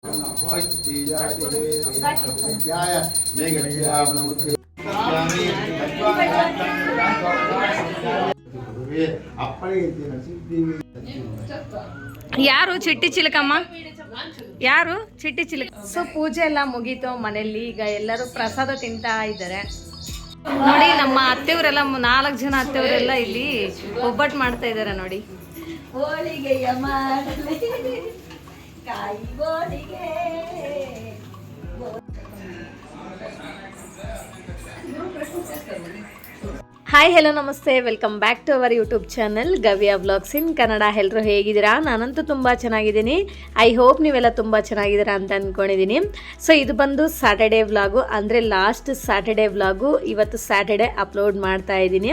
ಯಾರು ಚಿಟ್ಟಿ ಚಿಲಕಮ್ಮ? ಯಾರು ಚಿಟ್ಟಿ ಚಿಲಕ? ಸೊ ಪೂಜೆ ಎಲ್ಲ ಮುಗೀತು ಮನೆಯಲ್ಲಿ. ಈಗ ಎಲ್ಲರೂ ಪ್ರಸಾದ ತಿಂತಾ ಇದ್ದಾರೆ ನೋಡಿ. ನಮ್ಮ ಅತ್ತೆಯವರೆಲ್ಲ 4 ಜನ ಅತ್ತೆಯವರೆಲ್ಲ ಇಲ್ಲಿ ಒಬ್ಬಟ್ಟು ಮಾಡ್ತಾ ಇದ್ದಾರೆ ನೋಡಿ. ಹೋಳಿಗೆಯ ಮಾಡಲಿ ಕಾಯಿ ಹೋಳಿಗೆ. ಹಾಯ್ ಹೆಲೋ ನಮಸ್ತೆ, welcome back to our YouTube channel Gavya vlogs in Kannada. ಎಲ್ಲರೂ ಹೇಗಿದ್ದೀರಾ? ನಾನಂತೂ ತುಂಬ ಚೆನ್ನಾಗಿದ್ದೀನಿ. ಐ ಹೋಪ್ ನೀವೆಲ್ಲ ತುಂಬ ಚೆನ್ನಾಗಿದ್ದೀರಾ ಅಂತ ಅಂದ್ಕೊಂಡಿದ್ದೀನಿ. ಸೊ ಇದು ಬಂದು ಸ್ಯಾಟರ್ಡೇ ವ್ಲಾಗು, ಅಂದರೆ ಲಾಸ್ಟ್ ಸ್ಯಾಟರ್ಡೇ ವ್ಲಾಗು. ಇವತ್ತು ಸ್ಯಾಟರ್ಡೇ ಅಪ್ಲೋಡ್ ಮಾಡ್ತಾ ಇದ್ದೀನಿ.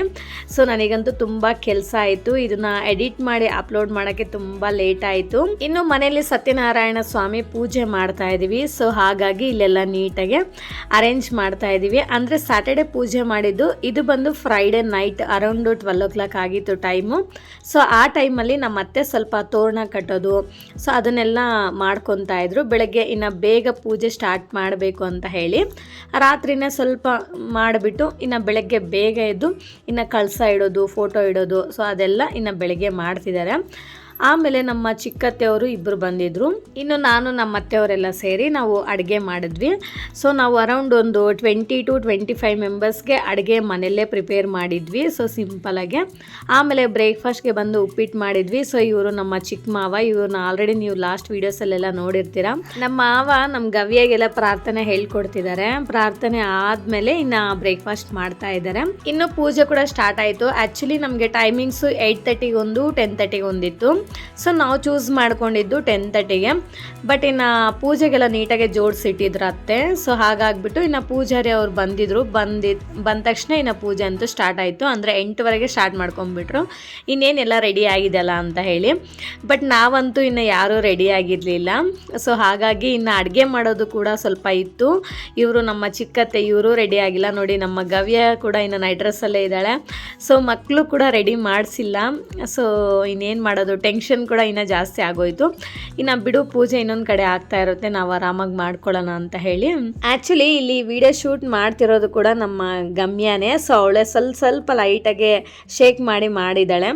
ಸೊ ನನಗಂತೂ ತುಂಬ ಕೆಲಸ ಆಯಿತು. ಇದನ್ನು ಎಡಿಟ್ ಮಾಡಿ ಅಪ್ಲೋಡ್ ಮಾಡೋಕ್ಕೆ ತುಂಬ ಲೇಟ್ ಆಯಿತು. ಇನ್ನು ಮನೆಯಲ್ಲಿ ಸತ್ಯನಾರಾಯಣ ಸ್ವಾಮಿ ಪೂಜೆ ಮಾಡ್ತಾ ಇದ್ದೀವಿ. ಸೊ ಹಾಗಾಗಿ ಇಲ್ಲೆಲ್ಲ ನೀಟಾಗಿ ಅರೇಂಜ್ ಮಾಡ್ತಾ ಇದ್ದೀವಿ. ಅಂದರೆ ಸ್ಯಾಟರ್ಡೇ ಪೂಜೆ ಮಾಡಿದ್ದು, ಇದು ಬಂದು ಫ್ರೈಡೇ ನೈಟ್ ಅರೌಂಡ್ 12 o'clock ಆಗಿತ್ತು ಟೈಮು. ಸೊ ಆ ಟೈಮಲ್ಲಿ ನಮ್ಮ ಅತ್ತೆ ಸ್ವಲ್ಪ ತೋರಣ ಕಟ್ಟೋದು, ಸೊ ಅದನ್ನೆಲ್ಲ ಮಾಡ್ಕೊತಾ ಇದ್ರು. ಬೆಳಗ್ಗೆ ಇನ್ನು ಬೇಗ ಪೂಜೆ ಸ್ಟಾರ್ಟ್ ಮಾಡಬೇಕು ಅಂತ ಹೇಳಿ ರಾತ್ರಿನೇ ಸ್ವಲ್ಪ ಮಾಡಿಬಿಟ್ಟು ಇನ್ನು ಬೆಳಗ್ಗೆ ಬೇಗ ಎದ್ದು ಇನ್ನು ಕಳಸ ಇಡೋದು, ಫೋಟೋ ಇಡೋದು, ಸೊ ಅದೆಲ್ಲ ಇನ್ನು ಬೆಳಗ್ಗೆ ಮಾಡ್ತಿದ್ದಾರೆ. ಆಮೇಲೆ ನಮ್ಮ ಚಿಕ್ಕತ್ತೆಯವರು ಇಬ್ಬರು ಬಂದಿದ್ದರು. ಇನ್ನು ನಾನು ನಮ್ಮ ಅತ್ತೆಯವರೆಲ್ಲ ಸೇರಿ ನಾವು ಅಡುಗೆ ಮಾಡಿದ್ವಿ. ಸೊ ನಾವು ಅರೌಂಡ್ ಒಂದು 20 to 25 ಮೆಂಬರ್ಸ್ಗೆ ಅಡುಗೆ ಮನೆಯಲ್ಲೇ ಪ್ರಿಪೇರ್ ಮಾಡಿದ್ವಿ. ಸೊ ಸಿಂಪಲಾಗೆ. ಆಮೇಲೆ ಬ್ರೇಕ್ಫಾಸ್ಟ್ಗೆ ಬಂದು ಉಪ್ಪಿಟ್ಟು ಮಾಡಿದ್ವಿ. ಸೊ ಇವರು ನಮ್ಮ ಚಿಕ್ಕ ಮಾವ, ಇವ್ರನ್ನ ಆಲ್ರೆಡಿ ನೀವು ಲಾಸ್ಟ್ ವೀಡಿಯೋಸಲ್ಲೆಲ್ಲ ನೋಡಿರ್ತೀರ. ನಮ್ಮ ಮಾವ ನಮ್ಮ ಗವ್ಯಾಗೆಲ್ಲ ಪ್ರಾರ್ಥನೆ ಹೇಳ್ಕೊಡ್ತಿದ್ದಾರೆ. ಪ್ರಾರ್ಥನೆ ಆದಮೇಲೆ ಇನ್ನು ಬ್ರೇಕ್ಫಾಸ್ಟ್ ಮಾಡ್ತಾ ಇದ್ದಾರೆ. ಇನ್ನು ಪೂಜೆ ಕೂಡ ಸ್ಟಾರ್ಟ್ ಆಯಿತು. ಆ್ಯಕ್ಚುಲಿ ನಮಗೆ ಟೈಮಿಂಗ್ಸು 8:30 ಒಂದು 10:30 ಒಂದಿತ್ತು. ಸೊ ನಾವು ಚೂಸ್ ಮಾಡ್ಕೊಂಡಿದ್ದು 10:30ಗೆ. ಬಟ್ ಇನ್ನು ಪೂಜೆಗೆಲ್ಲ ನೀಟಾಗಿ ಜೋಡಿಸಿಟ್ಟಿದ್ರು ಅತ್ತೆ. ಸೊ ಹಾಗಾಗ್ಬಿಟ್ಟು ಇನ್ನು ಪೂಜಾರಿ ಅವ್ರು ಬಂದಿದ್ರು. ಬಂದ ತಕ್ಷಣ ಇನ್ನು ಪೂಜೆ ಅಂತೂ ಸ್ಟಾರ್ಟ್ ಆಯಿತು. ಅಂದರೆ 8ವರೆಗೆ ಸ್ಟಾರ್ಟ್ ಮಾಡ್ಕೊಂಡ್ಬಿಟ್ರು. ಇನ್ನೇನೆಲ್ಲ ರೆಡಿ ಆಗಿದೆಯಲ್ಲ ಅಂತ ಹೇಳಿ. ಬಟ್ ನಾವಂತೂ ಇನ್ನು ಯಾರೂ ರೆಡಿ ಆಗಿರಲಿಲ್ಲ. ಸೊ ಹಾಗಾಗಿ ಇನ್ನು ಅಡುಗೆ ಮಾಡೋದು ಕೂಡ ಸ್ವಲ್ಪ ಇತ್ತು. ಇವರು ನಮ್ಮ ಚಿಕ್ಕತ್ತೆ, ಇವರು ರೆಡಿ ಆಗಿಲ್ಲ ನೋಡಿ. ನಮ್ಮ ಗವ್ಯ ಕೂಡ ಇನ್ನು ನೈಟ್ ಡ್ರೆಸ್ಸಲ್ಲೇ ಇದ್ದಾಳೆ. ಸೊ ಮಕ್ಕಳು ಕೂಡ ರೆಡಿ ಮಾಡಿಸಿಲ್ಲ. ಸೊ ಇನ್ನೇನು ಮಾಡೋದು, ಟೆನ್ಷನ್ ಕೂಡ ಇನ್ನೂ ಜಾಸ್ತಿ ಆಗೋಯ್ತು. ಇನ್ನು ಬಿಡು, ಪೂಜೆ ಇನ್ನೊಂದು ಕಡೆ ಆಗ್ತಾ ಇರುತ್ತೆ, ನಾವು ಆರಾಮಾಗಿ ಮಾಡ್ಕೊಳ್ಳೋಣ ಅಂತ ಹೇಳಿ. ಆ್ಯಕ್ಚುಲಿ ಇಲ್ಲಿ ವಿಡಿಯೋ ಶೂಟ್ ಮಾಡ್ತಿರೋದು ಕೂಡ ನಮ್ಮ ಗಮ್ಯಾನೇ. ಸೊ ಅವಳೆ ಸ್ವಲ್ಪ ಲೈಟಾಗೆ ಶೇಕ್ ಮಾಡಿದ್ದಾಳೆ.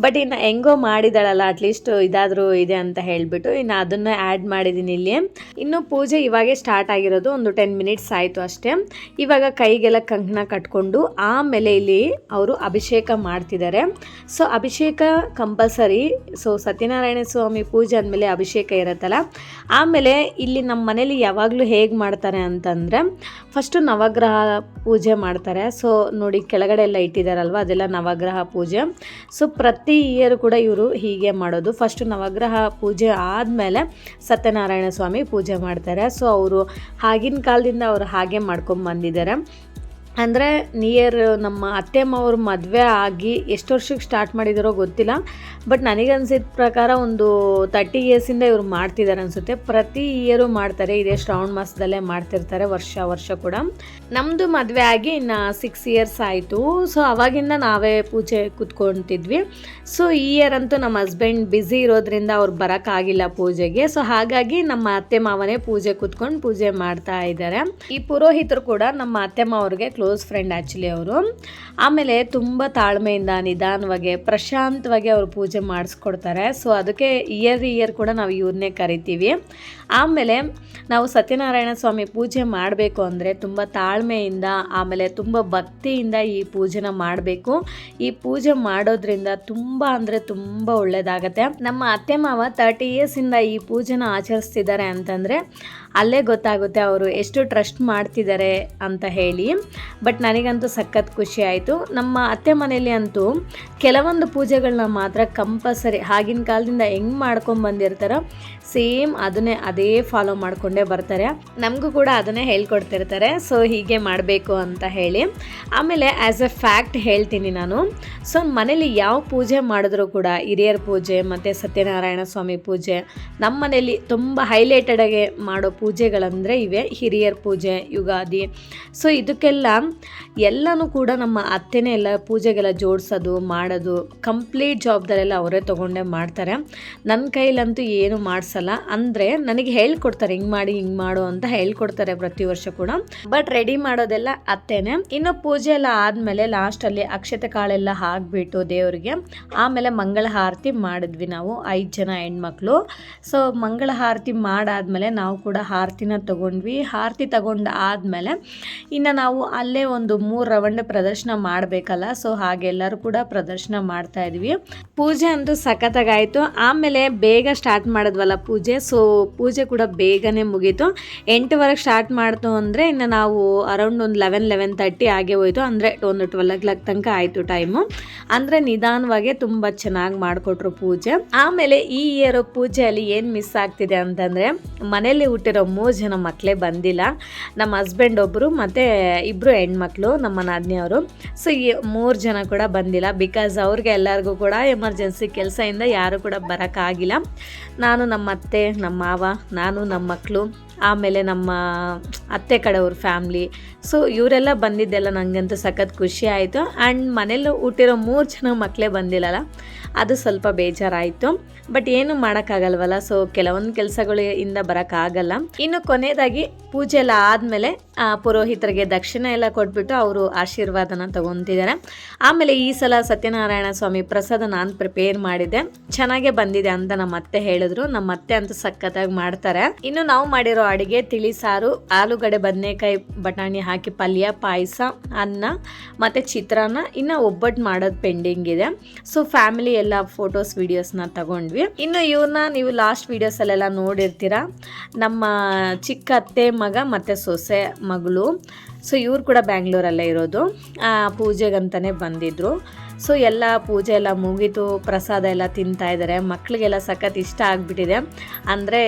ಬಟ್ ಇನ್ನು ಹೆಂಗೋ ಮಾಡಿದಾಳಲ್ಲ, ಅಟ್ಲೀಸ್ಟ್ ಇದಾದರೂ ಇದೆ ಅಂತ ಹೇಳಿಬಿಟ್ಟು ಇನ್ನು ಅದನ್ನು ಆ್ಯಡ್ ಮಾಡಿದ್ದೀನಿ ಇಲ್ಲಿ. ಇನ್ನು ಪೂಜೆ ಇವಾಗೇ ಸ್ಟಾರ್ಟ್ ಆಗಿರೋದು, ಒಂದು 10 minutes ಆಯಿತು ಅಷ್ಟೇ. ಇವಾಗ ಕೈಗೆಲ್ಲ ಕಂಕಣ ಕಟ್ಕೊಂಡು ಆಮೇಲೆ ಇಲ್ಲಿ ಅವರು ಅಭಿಷೇಕ ಮಾಡ್ತಿದ್ದಾರೆ. ಸೊ ಅಭಿಷೇಕ ಕಂಪಲ್ಸರಿ. ಸೊ ಸತ್ಯನಾರಾಯಣ ಸ್ವಾಮಿ ಪೂಜೆ ಅಂದಮೇಲೆ ಅಭಿಷೇಕ ಇರುತ್ತಲ್ಲ. ಆಮೇಲೆ ಇಲ್ಲಿ ನಮ್ಮ ಮನೇಲಿ ಯಾವಾಗಲೂ ಹೇಗೆ ಮಾಡ್ತಾರೆ ಅಂತಂದರೆ, ಫಸ್ಟು ನವಗ್ರಹ ಪೂಜೆ ಮಾಡ್ತಾರೆ. ಸೊ ನೋಡಿ ಕೆಳಗಡೆ ಎಲ್ಲ ಇಟ್ಟಿದ್ದಾರಲ್ವ, ಅದೆಲ್ಲ ನವಗ್ರಹ ಪೂಜೆ. ಸೊ ಪ್ರತಿ ಇಯರ್ ಕೂಡ ಇವರು ಹೀಗೆ ಮಾಡೋದು. ಫಸ್ಟ್ ನವಗ್ರಹ ಪೂಜೆ ಆದಮೇಲೆ ಸತ್ಯನಾರಾಯಣ ಸ್ವಾಮಿ ಪೂಜೆ ಮಾಡ್ತಾರೆ. ಸೊ ಅವರು ಆಗಿನ ಕಾಲದಿಂದ ಅವರು ಹಾಗೆ ಮಾಡ್ಕೊಂಡು ಬಂದಿದ್ದಾರೆ. ಅಂದರೆ ನಿಯರ್ ನಮ್ಮ ಅತ್ತೆಮ್ಮವ್ರ ಮದುವೆ ಆಗಿ ಎಷ್ಟು ವರ್ಷಕ್ಕೆ ಸ್ಟಾರ್ಟ್ ಮಾಡಿದಾರೋ ಗೊತ್ತಿಲ್ಲ. ಬಟ್ ನನಗನ್ಸಿದ ಪ್ರಕಾರ ಒಂದು 30 yearsಯಿಂದ ಇವರು ಮಾಡ್ತಿದ್ದಾರೆ ಅನಿಸುತ್ತೆ. ಪ್ರತಿ ಇಯರು ಮಾಡ್ತಾರೆ. ಇದೇ ಶ್ರಾವಣ ಮಾಸದಲ್ಲೇ ಮಾಡ್ತಿರ್ತಾರೆ, ವರ್ಷ ಕೂಡ. ನಮ್ಮದು ಮದುವೆ ಆಗಿ ಇನ್ನು 6 years ಆಯಿತು. ಸೊ ಅವಾಗಿಂದ ನಾವೇ ಪೂಜೆ ಕೂತ್ಕೊತಿದ್ವಿ. ಸೊ ಈ ಇಯರ್ ಅಂತೂ ನಮ್ಮ ಹಸ್ಬೆಂಡ್ ಬ್ಯುಸಿ ಇರೋದ್ರಿಂದ ಅವ್ರು ಬರೋಕ್ಕಾಗಿಲ್ಲ ಪೂಜೆಗೆ. ಸೊ ಹಾಗಾಗಿ ನಮ್ಮ ಅತ್ತೆ ಮಾವನೇ ಪೂಜೆ ಕೂತ್ಕೊಂಡು ಪೂಜೆ ಮಾಡ್ತಾ ಇದ್ದಾರೆ. ಈ ಪುರೋಹಿತರು ಕೂಡ ನಮ್ಮ ಅತ್ತೆ ಮಾವ್ರಿಗೆ ಕ್ಲೋಸ್ ಫ್ರೆಂಡ್ ಆ್ಯಕ್ಚುಲಿ ಅವರು. ಆಮೇಲೆ ತುಂಬ ತಾಳ್ಮೆಯಿಂದ ನಿಧಾನವಾಗಿ ಪ್ರಶಾಂತವಾಗಿ ಅವರು ಪೂಜೆ ಮಾಡಿಸ್ಕೊಡ್ತಾರೆ. ಸೊ ಅದಕ್ಕೆ ಇಯರ್ ಕೂಡ ನಾವು ಇವ್ರನ್ನೇ ಕರಿತೀವಿ. ಆಮೇಲೆ ನಾವು ಸತ್ಯನಾರಾಯಣ ಸ್ವಾಮಿ ಪೂಜೆ ಮಾಡಬೇಕು ಅಂದರೆ ತುಂಬ ತಾಳ್ಮೆಯಿಂದ, ಆಮೇಲೆ ತುಂಬ ಭಕ್ತಿಯಿಂದ ಈ ಪೂಜೆನ ಮಾಡಬೇಕು. ಈ ಪೂಜೆ ಮಾಡೋದ್ರಿಂದ ತುಂಬ ಅಂದರೆ ತುಂಬ ಒಳ್ಳೆಯದಾಗತ್ತೆ. ನಮ್ಮ ಅತ್ತೆ ಮಾವ 30 yearsಯಿಂದ ಈ ಪೂಜೆನ ಆಚರಿಸ್ತಿದ್ದಾರೆ ಅಂತಂದರೆ ಅಲ್ಲೇ ಗೊತ್ತಾಗುತ್ತೆ ಅವರು ಎಷ್ಟು ಟ್ರಸ್ಟ್ ಮಾಡ್ತಿದ್ದಾರೆ ಅಂತ ಹೇಳಿ. ಬಟ್ ನನಗಂತೂ ಸಖತ್ ಖುಷಿ ಆಯಿತು. ನಮ್ಮ ಅತ್ತೆ ಮನೆಯಲ್ಲಿ ಅಂತೂ ಕೆಲವೊಂದು ಪೂಜೆಗಳನ್ನ ಮಾತ್ರ ಕಂಪಲ್ಸರಿ ಆಗಿನ ಕಾಲದಿಂದ ಹೆಂಗೆ ಮಾಡ್ಕೊಂಡು ಬಂದಿರ್ತಾರೋ ಸೇಮ್ ಅದೇ ಫಾಲೋ ಮಾಡಿಕೊಂಡೇ ಬರ್ತಾರೆ. ನಮಗೂ ಕೂಡ ಅದನ್ನೇ ಹೇಳ್ಕೊಡ್ತಿರ್ತಾರೆ. ಸೊ ಹೀಗೆ ಮಾಡಬೇಕು ಅಂತ ಹೇಳಿ. ಆಮೇಲೆ ಆ್ಯಸ್ ಎ ಫ್ಯಾಕ್ಟ್ ಹೇಳ್ತೀನಿ ನಾನು. ಸೊ ಮನೇಲಿ ಯಾವ ಪೂಜೆ ಮಾಡಿದ್ರೂ ಕೂಡ, ಹಿರಿಯರ ಪೂಜೆ ಮತ್ತು ಸತ್ಯನಾರಾಯಣ ಸ್ವಾಮಿ ಪೂಜೆ, ನಮ್ಮ ಮನೇಲಿ ತುಂಬ ಹೈಲೈಟೆಡಾಗಿ ಮಾಡೋ ಪೂಜೆಗಳಂದರೆ ಇವೆ. ಹಿರಿಯರ ಪೂಜೆ, ಯುಗಾದಿ. ಸೊ ಇದಕ್ಕೆಲ್ಲ ಎಲ್ಲನೂ ಕೂಡ ನಮ್ಮ ಅತ್ತೆನೇ ಎಲ್ಲ ಪೂಜೆಗೆಲ್ಲ ಜೋಡಿಸೋದು ಮಾಡೋದು ಕಂಪ್ಲೀಟ್ ಜವಾಬ್ದಾರಿ ಎಲ್ಲ ಅವರೇ ತೊಗೊಂಡೇ ಮಾಡ್ತಾರೆ. ನನ್ನ ಕೈಲಂತೂ ಏನು ಮಾಡಿಸಲ್ಲ. ಅಂದರೆ ನನಗೆ ಹೇಳ್ಕೊಡ್ತಾರೆ ಹಿಂಗೆ ಮಾಡು ಅಂತ ಹೇಳ್ಕೊಡ್ತಾರೆ ಪ್ರತಿ ವರ್ಷ ಕೂಡ. ಬಟ್ ರೆಡಿ ಮಾಡೋದೆಲ್ಲ ಅತ್ತೆನೇ. ಇನ್ನು ಪೂಜೆ ಎಲ್ಲ ಆದಮೇಲೆ ಲಾಸ್ಟಲ್ಲಿ ಅಕ್ಷತೆ ಕಾಳೆಲ್ಲ ಹಾಕ್ಬಿಟ್ಟು ದೇವರಿಗೆ ಆಮೇಲೆ ಮಂಗಳ ಆರತಿ ಮಾಡಿದ್ವಿ ನಾವು 5 ಜನ ಹೆಣ್ಮಕ್ಳು. ಸೊ ಮಂಗಳ ಆರತಿ ಮಾಡಾದ್ಮೇಲೆ ನಾವು ಕೂಡ ಆರತಿನ ತಗೊಂಡ್ವಿ. ಆರತಿ ತಗೊಂಡು ಆದಮೇಲೆ ಇನ್ನು ನಾವು ಅಲ್ಲೇ ಒಂದು 3 ರೌಂಡ್ ಪ್ರದರ್ಶನ ಮಾಡಬೇಕಲ್ಲ, ಸೊ ಹಾಗೆಲ್ಲರೂ ಕೂಡ ಪ್ರದರ್ಶನ ಮಾಡ್ತಾ ಇದ್ವಿ. ಪೂಜೆ ಅಂತೂ ಸಖತ್ತಾಗಾಯಿತು. ಆಮೇಲೆ ಬೇಗ ಸ್ಟಾರ್ಟ್ ಮಾಡಿದ್ವಲ್ಲ ಪೂಜೆ, ಸೊ ಪೂಜೆ ಕೂಡ ಬೇಗನೆ ಮುಗೀತು. 8ವರೆಗೆ ಸ್ಟಾರ್ಟ್ ಮಾಡ್ತು ಅಂದರೆ ಇನ್ನು ನಾವು ಅರೌಂಡ್ ಒಂದು 11-11:30 ಆಗೇ ಹೋಯ್ತು. ಅಂದರೆ ಒಂದು 12 o'clock ತನಕ ಆಯಿತು ಟೈಮು. ಅಂದರೆ ನಿಧಾನವಾಗಿ ತುಂಬ ಚೆನ್ನಾಗಿ ಮಾಡಿಕೊಟ್ರು ಪೂಜೆ. ಆಮೇಲೆ ಈ ಇಯರ್ ಪೂಜೆಯಲ್ಲಿ ಏನು ಮಿಸ್ ಆಗ್ತಿದೆ ಅಂತಂದರೆ ಮನೇಲಿ ಹುಟ್ಟಿರೋ 3 ಜನ ಮಕ್ಕಳೇ ಬಂದಿಲ್ಲ. ನಮ್ಮ ಹಸ್ಬೆಂಡ್ ಒಬ್ಬರು ಮತ್ತು 2 ಹೆಣ್ಮಕ್ಳು ನಮ್ಮ ನಾದಿನಿಯವರು. ಸೊ ಈ 3 ಜನ ಕೂಡ ಬಂದಿಲ್ಲ. ಬಿಕಾಸ್ ಅವ್ರಿಗೆ ಎಲ್ಲರಿಗೂ ಕೂಡ ಎಮರ್ಜೆನ್ಸಿ ಕೆಲಸದಿಂದ ಯಾರು ಕೂಡ ಬರೋಕ್ಕಾಗಿಲ್ಲ. ನಾನು ನಮ್ಮ ಅತ್ತೆ, ನಮ್ಮ ಮಾವ, ನಾನು ನಮ್ಮ ಮಕ್ಕಳು, ಆಮೇಲೆ ನಮ್ಮ ಅತ್ತೆ ಕಡೆಯವ್ರ ಫ್ಯಾಮ್ಲಿ. ಸೊ ಇವರೆಲ್ಲ ಬಂದಿದ್ದೆಲ್ಲ ನನಗಂತೂ ಸಖತ್ ಖುಷಿ ಆಯಿತು. ಆ್ಯಂಡ್ ಮನೇಲಿ ಹುಟ್ಟಿರೋ 3 ಜನ ಮಕ್ಕಳೇ ಬಂದಿಲ್ಲಲ್ಲ, ಅದು ಸ್ವಲ್ಪ ಬೇಜಾರಾಯಿತು. ಬಟ್ ಏನು ಮಾಡೋಕ್ಕಾಗಲ್ವಲ್ಲ, ಸೊ ಕೆಲವೊಂದು ಕೆಲಸಗಳಿಂದ ಬರೋಕ್ಕಾಗಲ್ಲ. ಇನ್ನು ಕೊನೆಯದಾಗಿ ಪೂಜೆ ಎಲ್ಲ ಆದಮೇಲೆ ಪುರೋಹಿತರಿಗೆ ದಕ್ಷಿಣ ಎಲ್ಲ ಕೊಟ್ಬಿಟ್ಟು ಅವರು ಆಶೀರ್ವಾದನ ತಗೊತಿದ್ದಾರೆ. ಆಮೇಲೆ ಈ ಸಲ ಸತ್ಯನಾರಾಯಣ ಸ್ವಾಮಿ ಪ್ರಸಾದ ನಾನು ಪ್ರಿಪೇರ್ ಮಾಡಿದ್ದೆ, ಚೆನ್ನಾಗೇ ಬಂದಿದೆ ಅಂತ ನಮ್ಮ ಅತ್ತೆ ಹೇಳಿದ್ರು. ನಮ್ಮ ಅತ್ತೆ ಅಂತೂ ಸಖತ್ತಾಗಿ ಮಾಡ್ತಾರೆ. ಇನ್ನು ನಾವು ಮಾಡಿರೋ ಅಡುಗೆ ತಿಳಿ ಸಾರು, ಆಲೂಗಡ್ಡೆ, ಬದನೆಕಾಯಿ, ಬಟಾಣಿ ಹಾಕಿ ಪಲ್ಯ, ಪಾಯಸ, ಅನ್ನ ಮತ್ತು ಚಿತ್ರಾನ್ನ. ಇನ್ನು ಒಬ್ಬಟ್ಟು ಮಾಡೋದು ಪೆಂಡಿಂಗ್ ಇದೆ. ಸೊ ಫ್ಯಾಮಿಲಿ ಎಲ್ಲ ಫೋಟೋಸ್ ವಿಡಿಯೋಸ್ನ ತಗೊಂಡ್ವಿ. ಇನ್ನು ಇವ್ರನ್ನ ನೀವು ಲಾಸ್ಟ್ ವಿಡಿಯೋಸಲ್ಲೆಲ್ಲ ನೋಡಿರ್ತೀರ, ನಮ್ಮ ಚಿಕ್ಕ ಅತ್ತೆ ಮಗ ಮತ್ತು ಸೊಸೆ ಮಗಳು. ಸೊ ಇವ್ರು ಕೂಡ ಬ್ಯಾಂಗ್ಳೂರಲ್ಲೇ ಇರೋದು. ಪೂಜೆಗಂತಲೇ ಬಂದಿದ್ದರು. ಸೊ ಎಲ್ಲ ಪೂಜೆ ಎಲ್ಲ ಮುಗೀತು, ಪ್ರಸಾದ ಎಲ್ಲ ತಿಂತಾ ಇದ್ದಾರೆ. ಮಕ್ಕಳಿಗೆಲ್ಲ ಸಖತ್ ಇಷ್ಟ ಆಗಿಬಿಟ್ಟಿದೆ. ಅಂದರೆ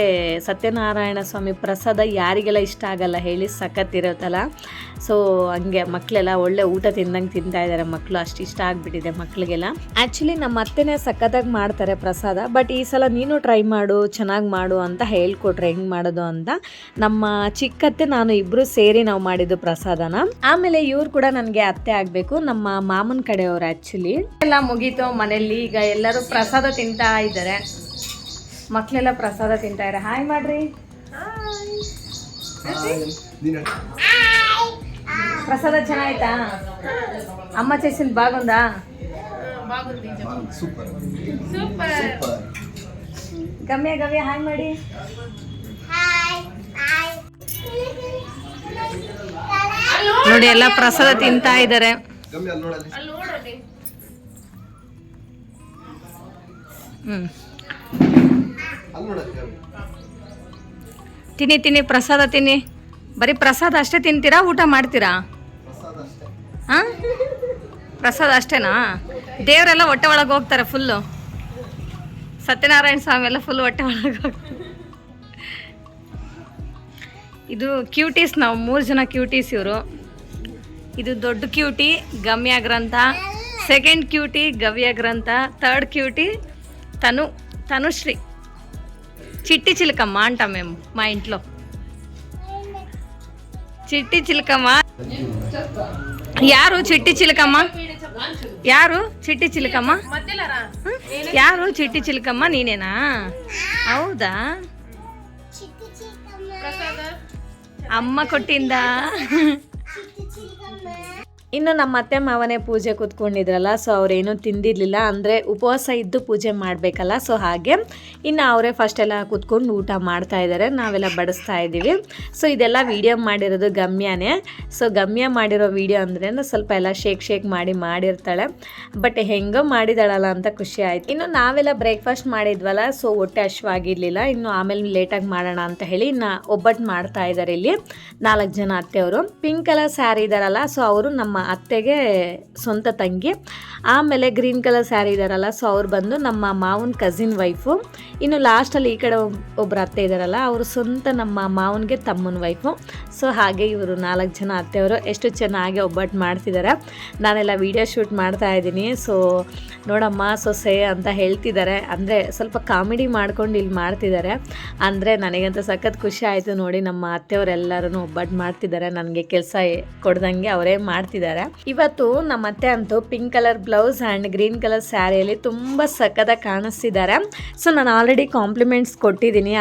ಸತ್ಯನಾರಾಯಣ ಸ್ವಾಮಿ ಪ್ರಸಾದ ಯಾರಿಗೆಲ್ಲ ಇಷ್ಟ ಆಗಲ್ಲ ಹೇಳಿ, ಸಖತ್ ಇರುತ್ತಲ್ಲ. ಸೊ ಹಂಗೆ ಮಕ್ಕಳೆಲ್ಲ ಒಳ್ಳೆ ಊಟ ತಿಂದಂಗೆ ತಿಂತಾ ಇದ್ದಾರೆ ಮಕ್ಕಳು, ಅಷ್ಟು ಇಷ್ಟ ಆಗಿಬಿಟ್ಟಿದೆ ಮಕ್ಕಳಿಗೆಲ್ಲ. ಆ್ಯಕ್ಚುಲಿ ನಮ್ಮ ಅತ್ತೆನೇ ಸಖತ್ತಾಗಿ ಮಾಡ್ತಾರೆ ಪ್ರಸಾದ. ಬಟ್ ಈ ಸಲ ನೀನು ಟ್ರೈ ಮಾಡು, ಚೆನ್ನಾಗಿ ಮಾಡು ಅಂತ ಹೇಳ್ಕೊಟ್ರೆ ಹೆಂಗೆ ಮಾಡೋದು ಅಂತ. ನಮ್ಮ ಚಿಕ್ಕತ್ತೆ ನಾನು ಇಬ್ಬರು ಸೇರಿ ನಾವು ಮಾಡಿದ್ದು ಪ್ರಸಾದನ. ಆಮೇಲೆ ಇವ್ರು ಕೂಡ ನನಗೆ ಅತ್ತೆ ಆಗಬೇಕು, ನಮ್ಮ ಮಾಮನ ಕಡೆಯವರು. ಆ್ಯಕ್ಚುಲಿ ಎಲ್ಲ ಮುಗೀತು ಮನೆಯಲ್ಲಿ. ಈಗ ಎಲ್ಲರೂ ಪ್ರಸಾದ ತಿಂತಾ ಇದ್ದಾರೆ, ಮಕ್ಕಳೆಲ್ಲ ಪ್ರಸಾದ ತಿಂತಾ ಇದ್ದಾರೆ. ಹಾಯ್ ಮಾಡ್ರಿ. ప్రసాద ಚೆನ್ನಾಯ್ತಾ? అమ్మ చేసింది బాగుందా? సూపర్ గమ్య హాయ్ ಮಾಡಿ. ನೋಡಿ ಎಲ್ಲ ಪ್ರಸಾದ ತಿಂತಾ ಇದ್ದಾರೆ. ತಿನ್ನಿ ಪ್ರಸಾದ ತಿನ್ನಿ. ಬರೀ ಪ್ರಸಾದ ಅಷ್ಟೇ ತಿಂತೀರಾ, ಊಟ ಮಾಡ್ತೀರಾ? ಹಾಂ, ಪ್ರಸಾದ ಅಷ್ಟೇನಾ? ದೇವರೆಲ್ಲ ಹೊಟ್ಟೆ ಒಳಗೆ ಹೋಗ್ತಾರೆ ಫುಲ್ಲು. ಸತ್ಯನಾರಾಯಣ ಸ್ವಾಮಿ ಎಲ್ಲ ಫುಲ್ ಹೊಟ್ಟೆ ಒಳಗೆ ಹೋಗ್ತಾರೆ. ಇದು ಕ್ಯೂಟೀಸ್, ನಾವು 3 ಜನ ಕ್ಯೂಟೀಸ್ ಇವರು. ಇದು ದೊಡ್ಡ ಕ್ಯೂಟಿ ಗಮ್ಯ ಗ್ರಂಥ, ಸೆಕೆಂಡ್ ಕ್ಯೂಟಿ ಗವ್ಯ ಗ್ರಂಥ, ಥರ್ಡ್ క్యూటీ తనుశ్రీ, చిట్టి చిలకమ్మ అంటాం మేము మా ఇంట్లో. చిట్టి చిలకమ్మ. ಯಾರು ಚಿಟ್ಟಿ ಚಿಲಕಮ್ಮ? ಯಾರು ಚಿಟ್ಟಿ ಚಿಲಕಮ್ಮ? ಯಾರು ಚಿಟ್ಟಿ ಚಿಲಕಮ್ಮ? ನೀನೇನಾ? ಹೌದಾ, ಅಮ್ಮ ಕೊಟ್ಟಿಂದ. ಇನ್ನು ನಮ್ಮ ಅತ್ತೆ ಮಾವನೇ ಪೂಜೆ ಕೂತ್ಕೊಂಡಿದ್ರಲ್ಲ, ಸೊ ಅವರೇನೂ ತಿಂದಿರಲಿಲ್ಲ. ಅಂದರೆ ಉಪವಾಸ ಇದ್ದು ಪೂಜೆ ಮಾಡಬೇಕಲ್ಲ, ಸೊ ಹಾಗೆ. ಇನ್ನು ಅವರೇ ಫಸ್ಟ್ ಎಲ್ಲ ಕೂತ್ಕೊಂಡು ಊಟ ಮಾಡ್ತಾ ಇದ್ದಾರೆ, ನಾವೆಲ್ಲ ಬಡಿಸ್ತಾ ಇದ್ದೀವಿ. ಸೊ ಇದೆಲ್ಲ ವೀಡಿಯೋ ಮಾಡಿರೋದು ಗಮ್ಯನೇ. ಸೊ ಗಮ್ಯ ಮಾಡಿರೋ ವೀಡಿಯೋ ಅಂದ್ರೆ ಸ್ವಲ್ಪ ಎಲ್ಲ ಶೇಕ್ ಮಾಡಿರ್ತಾಳೆ. ಬಟ್ ಹೆಂಗೋ ಮಾಡಿದಾಳಲ್ಲ ಅಂತ ಖುಷಿ ಆಯ್ತು. ಇನ್ನು ನಾವೆಲ್ಲ ಬ್ರೇಕ್ಫಾಸ್ಟ್ ಮಾಡಿದ್ವಲ್ಲ, ಸೊ ಹೊಟ್ಟೆ ಹಶ್ವಾಗಿರಲಿಲ್ಲ. ಇನ್ನು ಆಮೇಲೆ ಲೇಟಾಗಿ ಮಾಡೋಣ ಅಂತ ಹೇಳಿ ಇನ್ನು ಒಬ್ಬಟ್ಟು ಮಾಡ್ತಾ ಇದ್ದಾರೆ ಇಲ್ಲಿ 4 ಜನ ಅತ್ತೆಯವರು. ಪಿಂಕ್ ಕಲರ್ ಸ್ಯಾರಿ ಇದ್ದಾರಲ್ಲ, ಸೊ ಅವರು ನಮ್ಮ ಅತ್ತೆಗೆ ಸ್ವಂತ ತಂಗಿ. ಆಮೇಲೆ ಗ್ರೀನ್ ಕಲರ್ ಸ್ಯಾರಿ ಇದ್ದಾರಲ್ಲ, ಸೊ ಅವ್ರು ಬಂದು ನಮ್ಮ ಮಾವನ ಕಸಿನ್ ವೈಫು. ಇನ್ನು ಲಾಸ್ಟಲ್ಲಿ ಈ ಕಡೆ ಒಬ್ಬರು ಅತ್ತೆ ಇದ್ದಾರಲ್ಲ, ಅವರು ಸ್ವಂತ ನಮ್ಮ ಮಾವನಿಗೆ ತಮ್ಮನ ವೈಫು. ಸೊ ಹಾಗೆ ಇವರು 4 ಜನ ಅತ್ತೆಯವರು ಎಷ್ಟು ಚೆನ್ನಾಗಿ ಒಬ್ಬಟ್ಟು ಮಾಡ್ತಿದ್ದಾರೆ. ನಾನೆಲ್ಲ ವೀಡಿಯೋ ಶೂಟ್ ಮಾಡ್ತಾ ಇದ್ದೀನಿ. ಸೊ ನೋಡಮ್ಮ ಸೊಸೆ ಅಂತ ಹೇಳ್ತಿದ್ದಾರೆ, ಅಂದರೆ ಸ್ವಲ್ಪ ಕಾಮಿಡಿ ಮಾಡ್ಕೊಂಡು ಇಲ್ಲಿ ಮಾಡ್ತಿದ್ದಾರೆ. ಅಂದರೆ ನನಗಂತೂ ಸಖತ್ ಖುಷಿ ಆಯಿತು ನೋಡಿ, ನಮ್ಮ ಅತ್ತೆಯವರೆಲ್ಲರೂ ಒಬ್ಬಟ್ಟು ಮಾಡ್ತಿದ್ದಾರೆ. ನನಗೆ ಕೆಲಸ ಕೊಡ್ದಂಗೆ ಅವರೇ ಮಾಡ್ತಿದ್ದಾರೆ. ಇವತ್ತು ನಮ್ಮ ಅತ್ತೆ ಅಂತೂ pink colour blouse and green colour ಸ್ಯಾರಿಯಲ್ಲಿ ತುಂಬ ಸಖತ್ತಾಗಿ ಕಾಣಿಸ್ತಿದ್ದಾರೆ. ಸೊ ನಾನು ಆಲ್ರೆಡಿ ಕಾಂಪ್ಲಿಮೆಂಟ್ಸ್ ಕೊಟ್ಟಿದ್ದೀನಿ,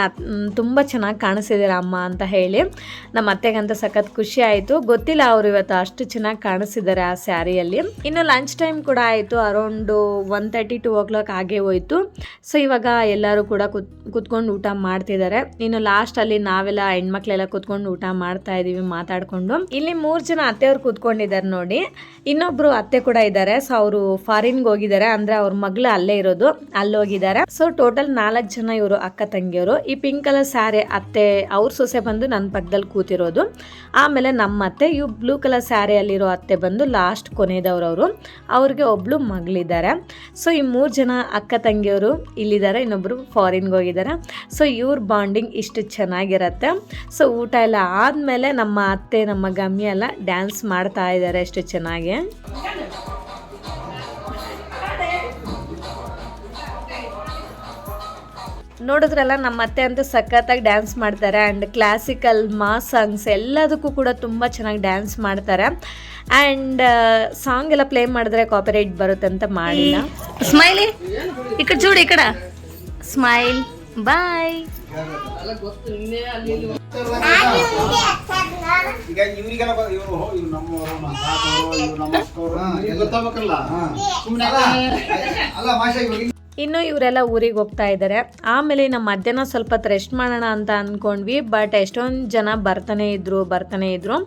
ತುಂಬ ಚೆನ್ನಾಗಿ ಕಾಣಿಸ್ತಿದ್ದಾರೆ ಅಮ್ಮ ಅಂತ ಹೇಳಿ. ನಮ್ಮ ಅತ್ತೆಗಂತ ಸಖತ್ ಖುಷಿ ಆಯಿತು. ಗೊತ್ತಿಲ್ಲ ಅವರು ಇವತ್ತು ಅಷ್ಟು ಚೆನ್ನಾಗಿ ಕಾಣಿಸ್ತಿದ್ದಾರೆ ಆ ಸ್ಯಾರಿಯಲ್ಲಿ. ಇನ್ನು ಲಂಚ್ ಟೈಮ್ ಕೂಡ ಆಯಿತು, ಅರೌಂಡ್ 1:30 2 o'clock ಆಗೇ ಹೋಯಿತು. ಸೊ ಇವಾಗ ಎಲ್ಲರೂ ಕೂಡ ಕುತ್ಕೊಂಡು ಊಟ ಮಾಡ್ತಿದ್ದಾರೆ. ಇನ್ನು ಲಾಸ್ಟಲ್ಲಿ ನಾವೆಲ್ಲ ಹೆಣ್ಮಕ್ಳೆಲ್ಲ ಕುತ್ಕೊಂಡು ಊಟ ಮಾಡ್ತಾ ಇದ್ದೀವಿ ಮಾತಾಡಿಕೊಂಡು. ಇಲ್ಲಿ 3 ಜನ ಅತ್ತೆಯವ್ರು ಕೂತ್ಕೊಂಡಿದ್ದಾರೆ ನೋಡಿ. ಇನ್ನೊಬ್ರು ಅತ್ತೆ ಕೂಡ ಇದ್ದಾರೆ. ಸೊ ಅವರು ಫಾರಿನ್ಗೆ ಹೋಗಿದ್ದಾರೆ, ಅಂದರೆ ಅವ್ರ ಮಗಳು ಅಲ್ಲೇ ಇರೋದು, ಅಲ್ಲಿ ಹೋಗಿದ್ದಾರೆ. ಸೊ ಟೋಟಲ್ 4 ಜನ ಇವರು ಅಕ್ಕ ತಂಗಿಯವರು. ಈ ಪಿಂಕ್ ಕಲರ್ ಸ್ಯಾರಿ ಅತ್ತೆ ಅವ್ರ ಸೊಸೆ ಬಂದು ನನ್ನ ಪಕ್ಕದಲ್ಲಿ ಕೂತಿರೋದು. ಆಮೇಲೆ ನಮ್ಮ ಅತ್ತೆ ಇವು ಬ್ಲೂ ಕಲರ್ ಸ್ಯಾರಿಯಲ್ಲಿರೋ ಅತ್ತೆ ಬಂದು ಲಾಸ್ಟ್ ಕೊನೆಯದವ್ರವರು, ಅವ್ರಿಗೆ ಒಬ್ಳು ಮಗಳಿದ್ದಾರೆ. ಸೊ ಈ 3 ಜನ ಅಕ್ಕ ತಂಗಿಯವರು ಇಲ್ಲಿದ್ದಾರೆ, ಇನ್ನೊಬ್ರು ಫಾರಿನ್ಗೆ ಹೋಗಿದ್ದಾರೆ. ಸೊ ಇವ್ರ ಬಾಂಡಿಂಗ್ ಇಷ್ಟು ಚೆನ್ನಾಗಿರತ್ತೆ. ಸೊ ಊಟ ಎಲ್ಲ ಆದಮೇಲೆ ನಮ್ಮ ಅತ್ತೆ ನಮ್ಮ ಗಮ್ಮಿ ಎಲ್ಲ ಡ್ಯಾನ್ಸ್ ಮಾಡ್ತಾ ಇದ್ದಾರೆ ಎಷ್ಟು ಚೆನ್ನಾಗಿ. ನೋಡಿದ್ರಲ್ಲ, ನಮ್ಮ ಅತ್ತೆ ಅಂತೂ ಸಖತ್ತಾಗಿ ಡ್ಯಾನ್ಸ್ ಮಾಡ್ತಾರೆ. ಆ್ಯಂಡ್ ಕ್ಲಾಸಿಕಲ್ ಮಾಸ್ ಸಾಂಗ್ಸ್ ಎಲ್ಲದಕ್ಕೂ ಕೂಡ ತುಂಬ ಚೆನ್ನಾಗಿ ಡ್ಯಾನ್ಸ್ ಮಾಡ್ತಾರೆ. ಆ್ಯಂಡ್ ಸಾಂಗ್ ಎಲ್ಲ ಪ್ಲೇ ಮಾಡಿದ್ರೆ ಕಾಪಿರೈಟ್ ಬರುತ್ತೆ ಅಂತ ಮಾಡಿಲ್ಲ. ಸ್ಮೈಲಿ ಈ ಕಡೆ ಚೂಡಿ, ಈ ಕಡೆ ಸ್ಮೈಲ್, ಬಾಯ್. ಇನ್ನು ಇವರೆಲ್ಲ ಊರಿಗೆ ಹೋಗ್ತಾ ಇದ್ದಾರೆ. ಆಮೇಲೆ ನಮ್ಮ ಮಧ್ಯಾಹ್ನ ಸ್ವಲ್ಪ ರೆಸ್ಟ್ ಮಾಡೋಣ ಅಂತ ಅಂದ್ಕೊಂಡ್ವಿ, ಬಟ್ ಎಷ್ಟೊಂದು ಜನ ಬರ್ತಾನೆ ಇದ್ರು.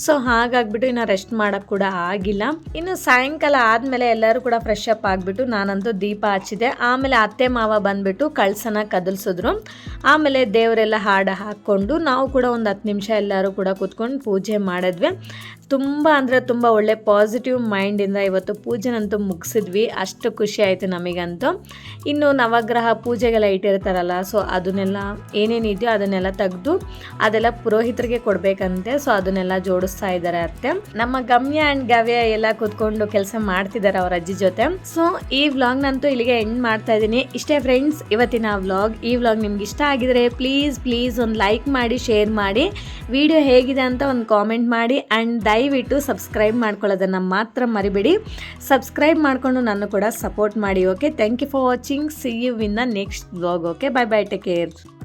ಸೊ ಹಾಗಾಗ್ಬಿಟ್ಟು ಇನ್ನು ರೆಸ್ಟ್ ಮಾಡೋಕ್ಕೆ ಕೂಡ ಆಗಿಲ್ಲ. ಇನ್ನು ಸಾಯಂಕಾಲ ಆದಮೇಲೆ ಎಲ್ಲರೂ ಕೂಡ ಫ್ರೆಶ್ ಅಪ್ ಆಗಿಬಿಟ್ಟು ನಾನಂತೂ ದೀಪ ಹಚ್ಚಿದೆ. ಆಮೇಲೆ ಅತ್ತೆ ಮಾವ ಬಂದುಬಿಟ್ಟು ಕಳಸನ ಕದಲ್ಸಿದ್ರು. ಆಮೇಲೆ ದೇವರೆಲ್ಲ ಹಾಡು ಹಾಕ್ಕೊಂಡು ನಾವು ಕೂಡ ಒಂದು 10 ನಿಮಿಷ ಎಲ್ಲರೂ ಕೂಡ ಕೂತ್ಕೊಂಡು ಪೂಜೆ ಮಾಡಿದ್ವಿ. ತುಂಬ ಅಂದರೆ ತುಂಬ ಒಳ್ಳೆ ಪಾಸಿಟಿವ್ ಮೈಂಡಿಂದ ಇವತ್ತು ಪೂಜೆನಂತೂ ಮುಗಿಸಿದ್ವಿ. ಅಷ್ಟು ಖುಷಿ ಆಯಿತು ನಮಗಂತೂ. ಇನ್ನು ನವಗ್ರಹ ಪೂಜೆಗೆಲ್ಲ ಇಟ್ಟಿರ್ತಾರಲ್ಲ, ಸೊ ಅದನ್ನೆಲ್ಲ ಏನೇನಿದೆಯೋ ಅದನ್ನೆಲ್ಲ ತೆಗೆದು ಅದೆಲ್ಲ ಪುರೋಹಿತರಿಗೆ ಕೊಡಬೇಕಂತೆ. ಸೊ ಅದನ್ನೆಲ್ಲ ಜೋಡಿಸ್ತಾ ಇದ್ದಾರೆ ಅತ್ತೆ. ನಮ್ಮ ಗಮ್ಯ ಆ್ಯಂಡ್ ಗವ್ಯ ಎಲ್ಲ ಕೂತ್ಕೊಂಡು ಕೆಲಸ ಮಾಡ್ತಿದ್ದಾರೆ ಅವ್ರ ಅಜ್ಜಿ ಜೊತೆ. ಸೊ ಈ ವ್ಲಾಗ್ನಂತೂ ಇಲ್ಲಿಗೆ ಎಂಡ್ ಮಾಡ್ತಾ ಇದ್ದೀನಿ. ಇಷ್ಟೇ ಫ್ರೆಂಡ್ಸ್ ಇವತ್ತಿನ ವ್ಲಾಗ್. ಈ ವ್ಲಾಗ್ ನಿಮ್ಗೆ ಇಷ್ಟ ಆಗಿದ್ರೆ ಪ್ಲೀಸ್ ಒಂದು ಲೈಕ್ ಮಾಡಿ, ಶೇರ್ ಮಾಡಿ, ವಿಡಿಯೋ ಹೇಗಿದೆ ಅಂತ ಒಂದು ಕಾಮೆಂಟ್ ಮಾಡಿ. ಆ್ಯಂಡ್ ದಯವಿಟ್ಟು ಸಬ್ಸ್ಕ್ರೈಬ್ ಮಾಡ್ಕೊಳ್ಳೋದನ್ನು ಮಾತ್ರ ಮರಿಬೇಡಿ. ಸಬ್ಸ್ಕ್ರೈಬ್ ಮಾಡಿಕೊಂಡು ನಾನು ಕೂಡ ಸಪೋರ್ಟ್ ಮಾಡಿ. Okay, thank you for watching. See you in the next vlog. Okay, bye bye, take care.